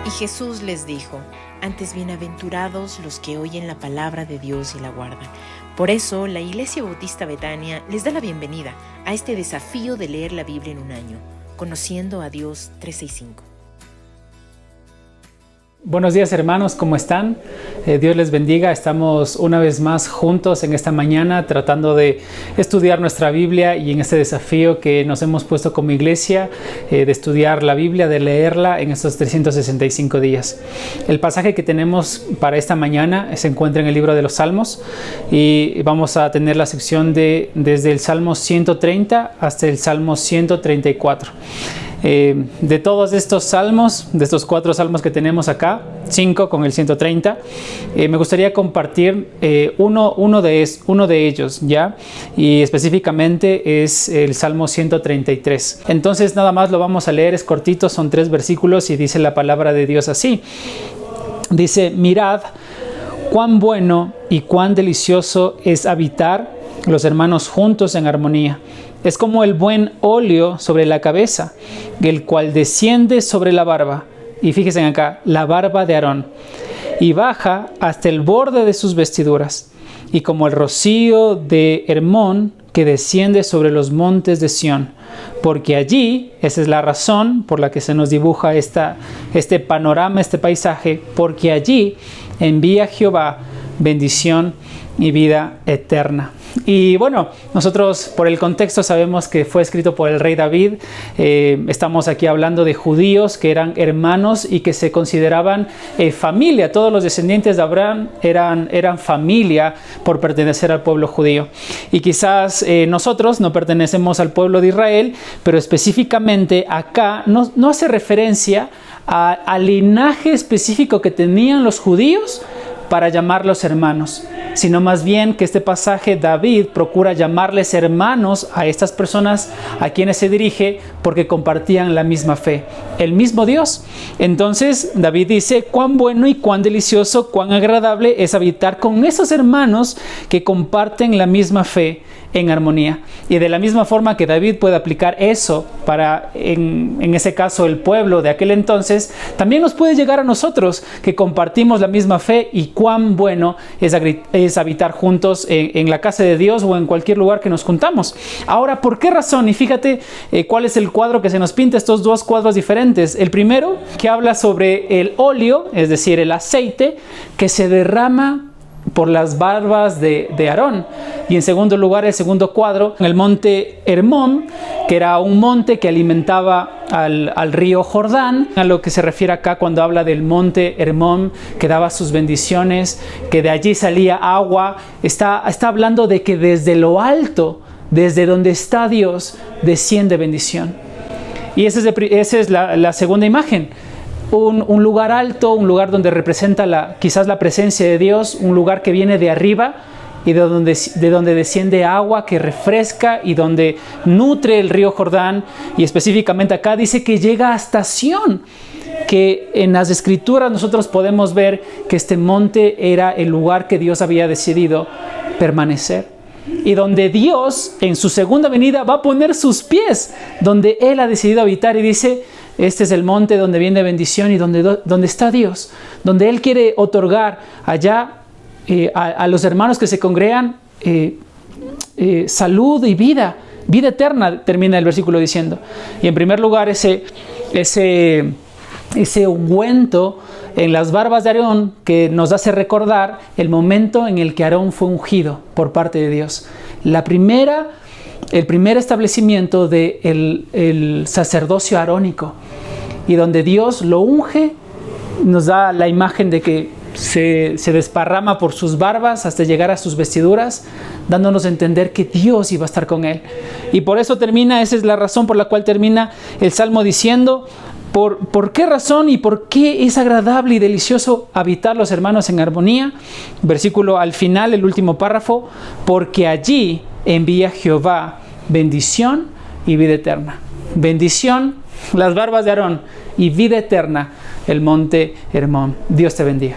Y Jesús les dijo: antes bienaventurados los que oyen la palabra de Dios y la guardan. Por eso, la Iglesia Bautista Betania les da la bienvenida a este desafío de leer la Biblia en un año, Conociendo a Dios 365. Buenos días, hermanos, ¿cómo están? Dios les bendiga. Estamos una vez más juntos en esta mañana tratando de estudiar nuestra Biblia y en este desafío que nos hemos puesto como iglesia de estudiar la Biblia, de leerla en estos 365 días. El pasaje que tenemos para esta mañana se encuentra en el libro de los Salmos y vamos a tener la sección desde el Salmo 130 hasta el Salmo 134. De todos estos salmos, de estos 4 salmos que tenemos acá, 5 con el 130, me gustaría compartir uno de ellos, ¿ya? Y específicamente es el Salmo 133. Entonces nada más lo vamos a leer, es cortito, son 3 versículos y dice la palabra de Dios así. Dice: mirad cuán bueno y cuán delicioso es habitar los hermanos juntos en armonía. Es como el buen óleo sobre la cabeza, el cual desciende sobre la barba, y fíjense acá, la barba de Aarón, y baja hasta el borde de sus vestiduras, y como el rocío de Hermón que desciende sobre los montes de Sión. Porque allí, esa es la razón por la que se nos dibuja este panorama, este paisaje, porque allí envía Jehová bendición y vida eterna. Y bueno, nosotros por el contexto sabemos que fue escrito por el rey David. Estamos aquí hablando de judíos que eran hermanos y que se consideraban familia. Todos los descendientes de Abraham eran familia por pertenecer al pueblo judío. Y quizás nosotros no pertenecemos al pueblo de Israel, pero específicamente acá no hace referencia al linaje específico que tenían los judíos para llamarlos hermanos, sino más bien que este pasaje David procura llamarles hermanos a estas personas a quienes se dirige porque compartían la misma fe, el mismo Dios. Entonces David dice: cuán bueno y cuán delicioso, cuán agradable es habitar con esos hermanos que comparten la misma fe en armonía. Y de la misma forma que David puede aplicar eso para, en ese caso, el pueblo de aquel entonces, también nos puede llegar a nosotros que compartimos la misma fe, y cuán bueno es habitar juntos en la casa de Dios o en cualquier lugar que nos juntamos. Ahora, ¿por qué razón? Y fíjate cuál es el cuadro que se nos pinta, estos 2 cuadros diferentes. El primero, que habla sobre el óleo, es decir, el aceite que se derrama por las barbas de Aarón. Y en segundo lugar, el segundo cuadro, en el monte Hermón, que era un monte que alimentaba al río Jordán, a lo que se refiere acá cuando habla del monte Hermón, que daba sus bendiciones, que de allí salía agua. Está hablando de que desde lo alto, desde donde está Dios, desciende bendición. Y esa es la segunda imagen. Un lugar alto, un lugar donde representa quizás la presencia de Dios, un lugar que viene de arriba y de donde desciende agua que refresca y donde nutre el río Jordán. Y específicamente acá dice que llega hasta Sión, que en las escrituras nosotros podemos ver que este monte era el lugar que Dios había decidido permanecer, y donde Dios en su segunda venida va a poner sus pies, donde Él ha decidido habitar. Y dice: este es el monte donde viene bendición y donde está Dios, donde Él quiere otorgar allá a los hermanos que se congregan salud y vida eterna, termina el versículo diciendo. Y en primer lugar, ese ungüento en las barbas de Aarón, que nos hace recordar el momento en el que Aarón fue ungido por parte de Dios. El primer establecimiento del sacerdocio arónico, y donde Dios lo unge, nos da la imagen de que se desparrama por sus barbas hasta llegar a sus vestiduras, dándonos a entender que Dios iba a estar con él. Y por eso esa es la razón por la cual termina el Salmo diciendo: ¿por qué razón y por qué es agradable y delicioso habitar los hermanos en armonía? Versículo al final, el último párrafo: porque allí envía Jehová bendición y vida eterna. Bendición, las barbas de Aarón, y vida eterna, el monte Hermón. Dios te bendiga.